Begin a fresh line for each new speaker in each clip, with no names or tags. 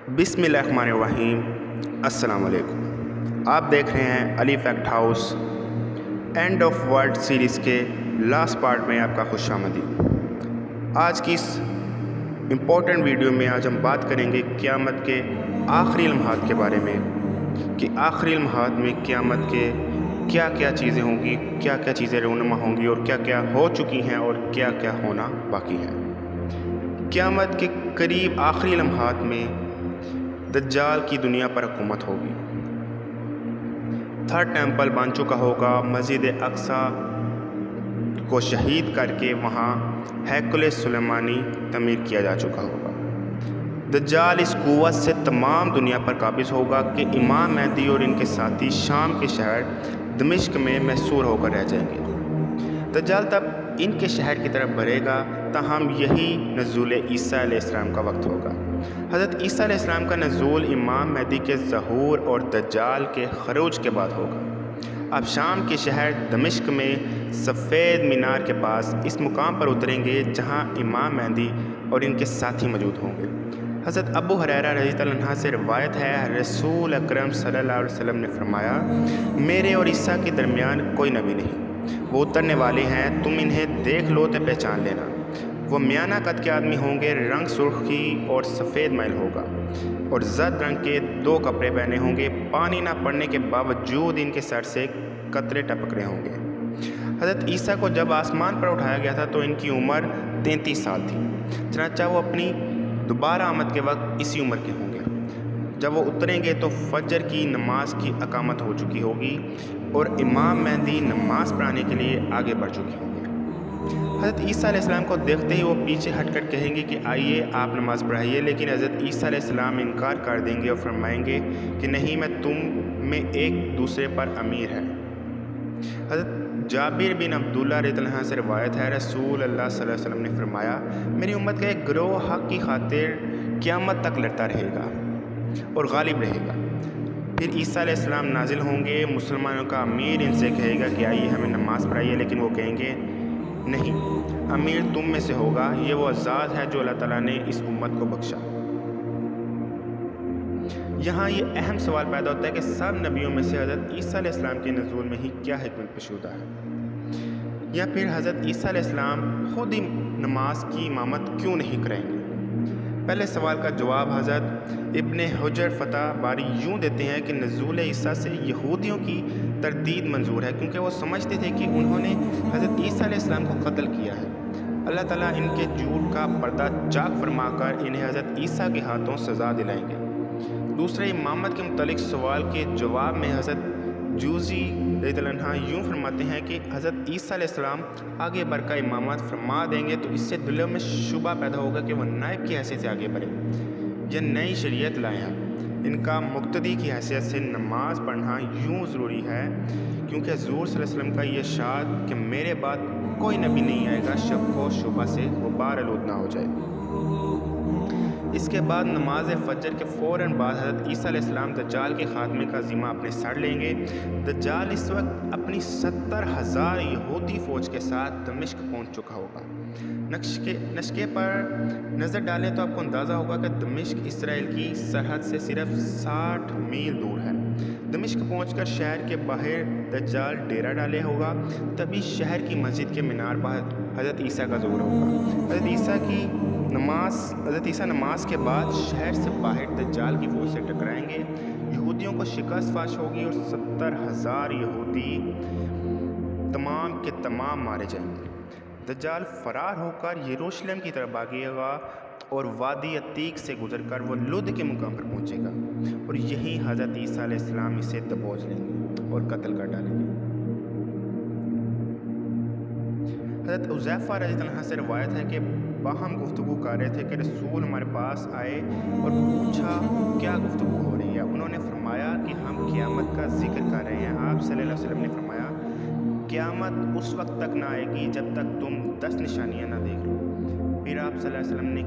بسم اللہ الرحمن الرحیم۔ السلام علیکم۔ آپ دیکھ رہے ہیں Ali fact house end of world series کے لاسٹ پارٹ میں آپ کا خوش آمدید۔ آج کی اس امپورٹنٹ ویڈیو میں آج ہم بات کریں گے قیامت کے آخری لمحات کے بارے میں کہ آخری لمحات میں قیامت کے کیا کیا چیزیں ہوں گی، کیا کیا چیزیں رونما ہوں گی اور کیا کیا ہو چکی ہیں اور کیا کیا ہونا باقی ہے۔ قیامت کے قریب آخری لمحات میں دجال کی دنیا پر حکومت ہوگی۔ تھرڈ ٹیمپل بن چکا ہوگا، مسجد اقصیٰ کو شہید کر کے وہاں ہیکل سلیمانی تعمیر کیا جا چکا ہوگا۔ دجال اس قوت سے تمام دنیا پر قابض ہوگا کہ امام مہدی اور ان کے ساتھی شام کے شہر دمشق میں محصور ہو کر رہ جائیں گے۔ دجال تب ان کے شہر کی طرف بڑھے گا، تاہم یہی نزول عیسیٰ علیہ السلام کا وقت ہوگا۔ حضرت عیسیٰ علیہ السلام کا نزول امام مہدی کے ظہور اور دجال کے خروج کے بعد ہوگا۔ آپ شام کے شہر دمشق میں سفید مینار کے پاس اس مقام پر اتریں گے جہاں امام مہدی اور ان کے ساتھی موجود ہوں گے۔ حضرت ابو ہریرہ رضی اللہ عنہ سے روایت ہے، رسول اکرم صلی اللہ علیہ وسلم نے فرمایا، میرے اور عیسیٰ کے درمیان کوئی نبی نہیں، وہ اترنے والے ہیں، تم انہیں دیکھ لو تو پہچان لینا۔ وہ میانہ قد کے آدمی ہوں گے، رنگ سرخی اور سفید میل ہوگا اور زرد رنگ کے 2 کپڑے پہنے ہوں گے، پانی نہ پڑنے کے باوجود ان کے سر سے قطرے ٹپک رہے ہوں گے۔ حضرت عیسیٰ کو جب آسمان پر اٹھایا گیا تھا تو ان کی عمر 33 سال تھی، چنانچہ وہ اپنی دوبارہ آمد کے وقت اسی عمر کے ہوں گے۔ جب وہ اتریں گے تو فجر کی نماز کی اقامت ہو چکی ہوگی اور امام مہدی نماز پڑھانے کے لیے آگے بڑھ چکے ہوں گے۔ حضرت عیسیٰ علیہ السلام کو دیکھتے ہی وہ پیچھے ہٹ کر کہیں گے کہ آئیے آپ نماز پڑھائیے، لیکن حضرت عیسیٰ علیہ السلام انکار کر دیں گے اور فرمائیں گے کہ نہیں، میں تم میں ایک دوسرے پر امیر ہے۔ حضرت جابر بن عبداللہ رضی اللہ عنہ سے روایت ہے، رسول اللہ صلی اللہ علیہ وسلم نے فرمایا، میری امت کا ایک گروہ حق کی خاطر قیامت تک لڑتا رہے گا اور غالب رہے گا۔ پھر عیسیٰ علیہ السلام نازل ہوں گے، مسلمانوں کا امیر ان سے کہے گا کہ آئیے ہمیں نماز پڑھائیے، لیکن وہ کہیں گے نہیں، امیر تم میں سے ہوگا، یہ وہ عزاز ہے جو اللہ تعالیٰ نے اس امت کو بخشا۔ یہاں یہ اہم سوال پیدا ہوتا ہے کہ سب نبیوں میں سے حضرت عیسیٰ علیہ السلام کے نزول میں ہی کیا حکمت کشیدہ ہے، یا پھر حضرت عیسیٰ علیہ السلام خود ہی نماز کی امامت کیوں نہیں کریں گے؟ پہلے سوال کا جواب حضرت ابن حجر فتح باری یوں دیتے ہیں کہ نزول عیسیٰ سے یہودیوں کی تردید منظور ہے، کیونکہ وہ سمجھتے تھے کہ انہوں نے حضرت عیسیٰ علیہ السلام کو قتل کیا ہے۔ اللہ تعالیٰ ان کے جھوٹ کا پردہ چاک فرما کر انہیں حضرت عیسیٰ کے ہاتھوں سزا دلائیں گے۔ دوسرے امامت کے متعلق سوال کے جواب میں حضرت جوزی رضی اللہ عنہ یوں فرماتے ہیں کہ حضرت عیسیٰ علیہ السلام آگے بڑھ کر امامت فرما دیں گے تو اس سے دلوں میں شبہ پیدا ہوگا کہ وہ نائب کی حیثیت سے آگے بڑھے یا نئی شریعت لائے ہیں۔ ان کا مقتدی کی حیثیت سے نماز پڑھنا یوں ضروری ہے کیونکہ حضور صلی اللہ علیہ وسلم کا یہ ارشاد کہ میرے بعد کوئی نبی نہیں آئے گا شک و شبہ سے غبار آلود نہ ہو جائے۔ اس کے بعد نماز فجر کے فوراً بعد حضرت عیسیٰ علیہ السلام دجال کے خاتمے کا ذمہ اپنے سر لیں گے۔ دجال اس وقت اپنی 70,000 یہودی فوج کے ساتھ دمشق پہنچ چکا ہوگا۔ نقشے پر نظر ڈالیں تو آپ کو اندازہ ہوگا کہ دمشق اسرائیل کی سرحد سے صرف 60 میل دور ہے۔ دمشق پہنچ کر شہر کے باہر دجال ڈیرا ڈالے ہوگا، تبھی شہر کی مسجد کے مینار پر حضرت عیسیٰ کا ظہور ہوگا۔ حضرت عیسیٰ نماز کے بعد شہر سے باہر دجال کی فوج سے ٹکرائیں گے، یہودیوں کو شکست فاش ہوگی اور 70,000 یہودی تمام کے تمام مارے جائیں گے۔ دجال فرار ہو کر یروشلم کی طرف بھاگے گا اور وادی عتیق سے گزر کر وہ لد کے مقام پر پہنچے گا اور یہیں حضرت عیسیٰ علیہ السلام اسے دبوچ لیں گے اور قتل کر ڈالیں گے۔ حضرت حذیفہ رضی اللہ عنہ سے روایت ہے کہ باہم گفتگو کر رہے تھے کہ رسول ہمارے پاس آئے اور پوچھا کیا گفتگو ہو رہی ہے؟ انہوں نے فرمایا کہ ہم قیامت کا ذکر کر رہے ہیں۔ آپ صلی اللہ علیہ وسلم نے فرمایا قیامت اس وقت تک نہ آئے گی جب تک تم 10 نشانیاں نہ دیکھ لو۔ پھر آپ صلی اللہ علیہ وسلم نے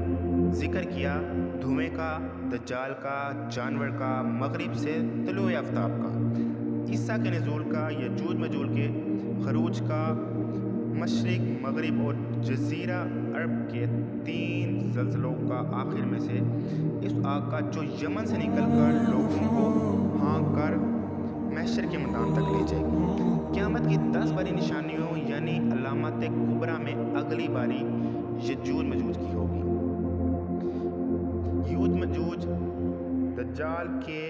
ذکر کیا دھوئیں کا، دجال کا، جانور کا، مغرب سے طلوع آفتاب کا، عیسیٰ کے نزول کا، یجوج مجوج کے خروج کا، مشرق، مغرب اور جزیرہ عرب کے 3 زلزلوں کا آخر میں سے اس آگ کا جو یمن سے نکل کر لوگوں کو ہانک کر محشر کے میدان تک لے جائے گی۔ قیامت کی 10 بڑی نشانیوں یعنی علامات کبریٰ میں اگلی باری یجوج مجوج کی ہوگی۔ یوج مجوج دجال کے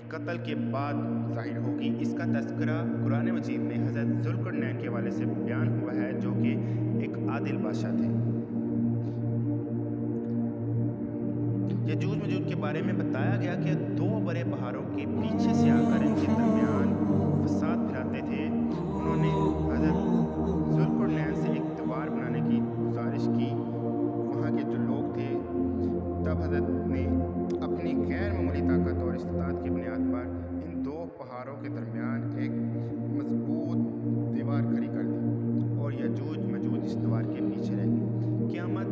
قتل کے بعد ظاہر ہوگی۔ اس کا تذکرہ قرآن مجید میں حضرت ذوالقرنین کے حوالے سے بیان ہوا ہے جو کہ ایک عادل بادشاہ تھے۔ یجوج مجوج کے بارے میں بتایا گیا کہ 2 بڑے پہاڑوں کے پیچھے سے آ کر ان کے درمیان فساد پھیلاتے تھے۔ انہوں نے حضرت ذوالقرنین سے ایک دیوار بنانے کی گزارش کی۔ وہاں کے جو لوگ تھے تب حضرت نے اپنی غیر معمولی طاقت اور استطاعت کی بنیاد پر ان 2 پہاڑوں کے درمیان ایک مضبوط دیوار کھڑی کر دی اور یجوج مجوج اس دیوار کے پیچھے رہ گئے۔ قیامت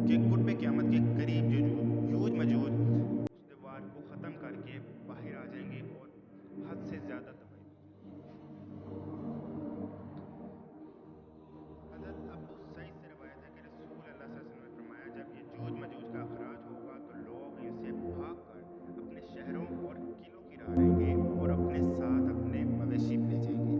کے قرب قیامت کے قریب یجوج مجوج اس دیوار کو ختم کر کے باہر آ جائیں گے اور حد سے زیادہ تباہی۔ حضرت ابو سعید سے روایت ہے کہ رسول اللہ صلی اللہ علیہ وسلم نے فرمایا جب یجوج مجوج کا اخراج ہوگا تو لوگ ان سے بھاگ کر اپنے شہروں اور قلعوں کی راہ لیں گے اور اپنے ساتھ اپنے مویشی لے جائیں گے۔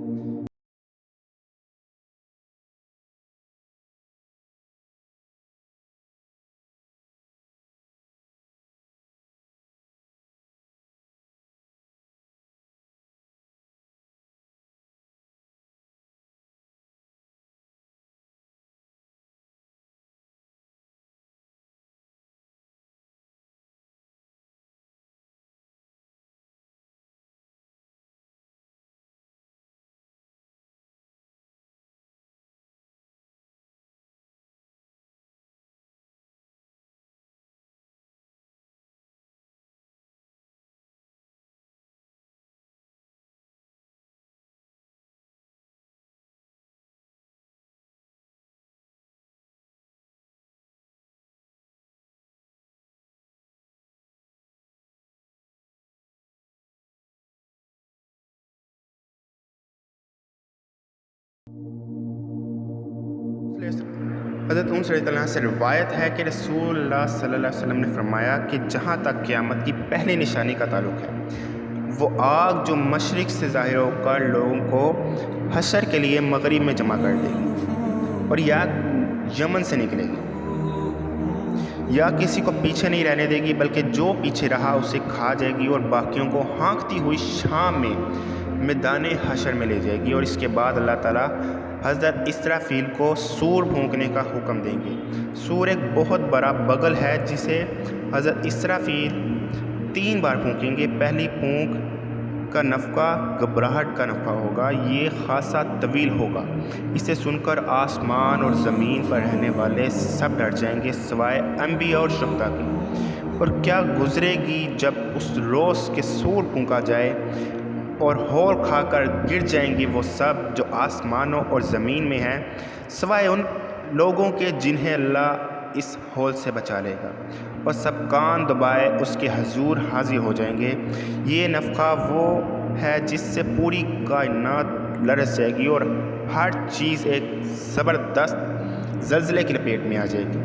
حضرت عمر رضی اللہ عنہ سے روایت ہے کہ رسول اللہ صلی اللہ علیہ وسلم نے فرمایا کہ جہاں تک قیامت کی پہلی نشانی کا تعلق ہے وہ آگ جو مشرق سے ظاہر ہو کر لوگوں کو حشر کے لیے مغرب میں جمع کر دے گی اور یا یمن سے نکلے گی یا کسی کو پیچھے نہیں رہنے دے گی بلکہ جو پیچھے رہا اسے کھا جائے گی اور باقیوں کو ہانکتی ہوئی شام میں میدان حشر میں لے جائے گی۔ اور اس کے بعد اللہ تعالیٰ حضرت اسرافیل کو سور پھونکنے کا حکم دیں گے۔ سور ایک بہت بڑا بغل ہے جسے حضرت اسرافیل 3 بار پھونکیں گے۔ پہلی پھونک کا نفخہ گھبراہٹ کا نفخہ ہوگا، یہ خاصا طویل ہوگا۔ اسے سن کر آسمان اور زمین پر رہنے والے سب ڈر جائیں گے سوائے انبیاء اور شہداء کے۔ اور کیا گزرے گی جب اس روز کے سور پھونکا جائے اور ہول کھا کر گر جائیں گے وہ سب جو آسمانوں اور زمین میں ہیں سوائے ان لوگوں کے جنہیں اللہ اس ہول سے بچا لے گا، اور سب کان دبائے اس کے حضور حاضر ہو جائیں گے۔ یہ نفخہ وہ ہے جس سے پوری کائنات لرز جائے گی اور ہر چیز ایک زبردست زلزلے کی لپیٹ میں آ جائے گی۔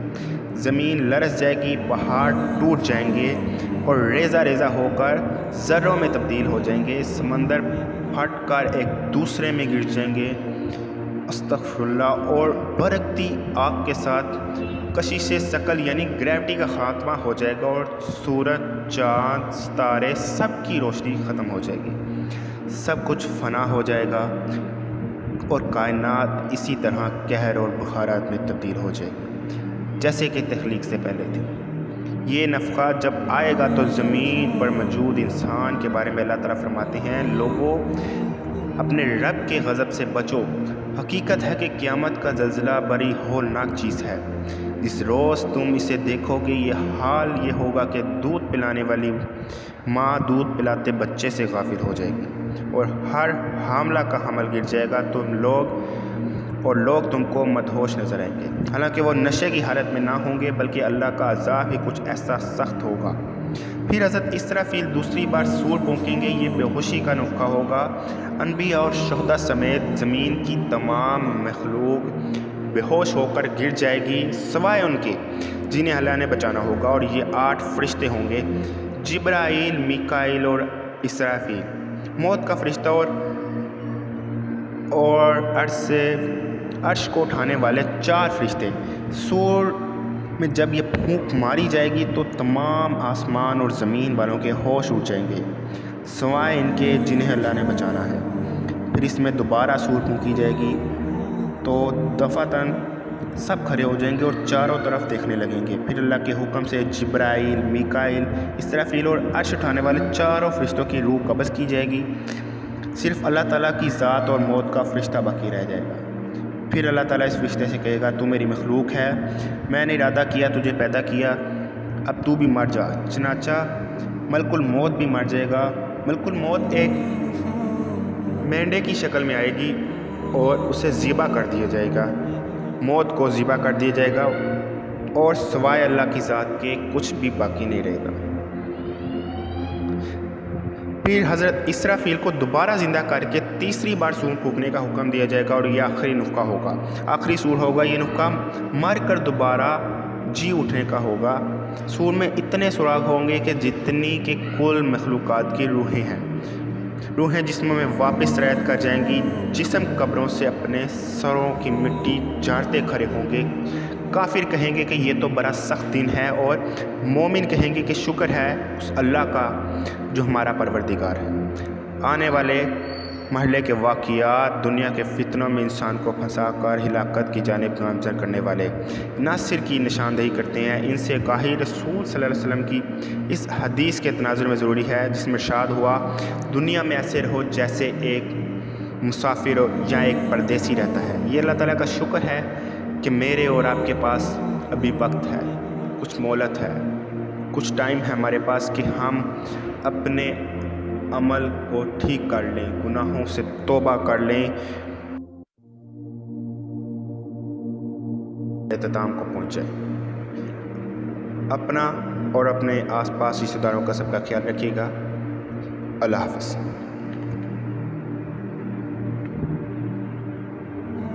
زمین لرز جائے گی، پہاڑ ٹوٹ جائیں گے اور ریزہ ریزہ ہو کر ذروں میں تبدیل ہو جائیں گے، سمندر پھٹ کر ایک دوسرے میں گر جائیں گے، استغفر اللہ، اور بھڑکتی آگ کے ساتھ کشش ثقل یعنی گریوٹی کا خاتمہ ہو جائے گا اور سورج، چاند، ستارے سب کی روشنی ختم ہو جائے گی، سب کچھ فنا ہو جائے گا اور کائنات اسی طرح قہر اور بخارات میں تبدیل ہو جائے گی جیسے کہ تخلیق سے پہلے تھی۔ یہ نفخہ جب آئے گا تو زمین پر موجود انسان کے بارے میں اللہ تعالیٰ فرماتے ہیں، لوگوں اپنے رب کے غضب سے بچو، حقیقت ہے کہ قیامت کا زلزلہ بڑی ہولناک چیز ہے۔ جس روز تم اسے دیکھو گے یہ حال یہ ہوگا کہ دودھ پلانے والی ماں دودھ پلاتے بچے سے غافل ہو جائے گی اور ہر حاملہ کا حمل گر جائے گا، لوگ تم کو مدہوش نظر آئیں گے، حالانکہ وہ نشے کی حالت میں نہ ہوں گے بلکہ اللہ کا عذاب ہی کچھ ایسا سخت ہوگا۔ پھر حضرت اسرافیل دوسری بار سور پھونکیں گے، یہ بے ہوشی کا نفخہ ہوگا۔ انبیاء اور شہداء سمیت زمین کی تمام مخلوق بے ہوش ہو کر گر جائے گی سوائے ان کے جنہیں اللہ نے بچانا ہوگا، اور یہ 8 فرشتے ہوں گے، جبرائیل، میکائیل اور اسرافیل، موت کا فرشتہ اور عرش کو اٹھانے والے 4 فرشتے۔ سور میں جب یہ پھونک ماری جائے گی تو تمام آسمان اور زمین والوں کے ہوش اڑ جائیں گے سوائے ان کے جنہیں اللہ نے بچانا ہے۔ پھر اس میں دوبارہ سور پھونکی جائے گی تو دفعتاً سب کھڑے ہو جائیں گے اور چاروں طرف دیکھنے لگیں گے۔ پھر اللہ کے حکم سے جبرائیل، میکائیل، اسرافیل اور عرش اٹھانے والے 4 فرشتوں کی روح قبض کی جائے گی۔ صرف اللہ تعالیٰ کی ذات اور موت کا فرشتہ باقی رہ جائے گا۔ پھر اللہ تعالیٰ اس فرشتے سے کہے گا، تو میری مخلوق ہے، میں نے ارادہ کیا تجھے پیدا کیا، اب تو بھی مر جا۔ چنانچہ ملک الموت بھی مر جائے گا۔ ملک الموت ایک مینڈے کی شکل میں آئے گی اور اسے ذبح کر دیا جائے گا، موت کو ذبح کر دیا جائے گا اور سوائے اللہ کی ذات کے کچھ بھی باقی نہیں رہے گا۔ پھر حضرت اسرافیل کو دوبارہ زندہ کر کے تیسری بار سور پھونکنے کا حکم دیا جائے گا، اور یہ آخری نفخہ ہوگا، آخری سور ہوگا۔ یہ نفخہ مر کر دوبارہ جی اٹھنے کا ہوگا۔ سور میں اتنے سراغ ہوں گے کہ جتنی کہ کل مخلوقات کی روحیں جسموں میں واپس رعایت کر جائیں گی۔ جسم قبروں سے اپنے سروں کی مٹی جھاڑتے کھڑے ہوں گے۔ کافر کہیں گے کہ یہ تو بڑا سخت دن ہے، اور مومن کہیں گے کہ شکر ہے اس اللہ کا جو ہمارا پروردگار ہے۔ آنے والے مرحلے کے واقعات دنیا کے فتنوں میں انسان کو پھنسا کر ہلاکت کی جانب گامزن کرنے والے عناصر کی نشاندہی کرتے ہیں۔ ان سے گاہی رسول صلی اللہ علیہ وسلم کی اس حدیث کے تناظر میں ضروری ہے جس میں ارشاد ہوا، دنیا میں ایسے رہو جیسے ایک مسافر یا ایک پردیسی رہتا ہے۔ یہ اللہ تعالیٰ کا شکر ہے کہ میرے اور آپ کے پاس ابھی وقت ہے، کچھ مہلت ہے، کچھ ٹائم ہے ہمارے پاس کہ ہم اپنے عمل کو ٹھیک کر لیں، گناہوں سے توبہ کر لیں، اختتام کو پہنچیں۔ اپنا اور اپنے آس پاس رشتہ داروں کا سب کا خیال رکھیے گا۔ اللہ حافظ۔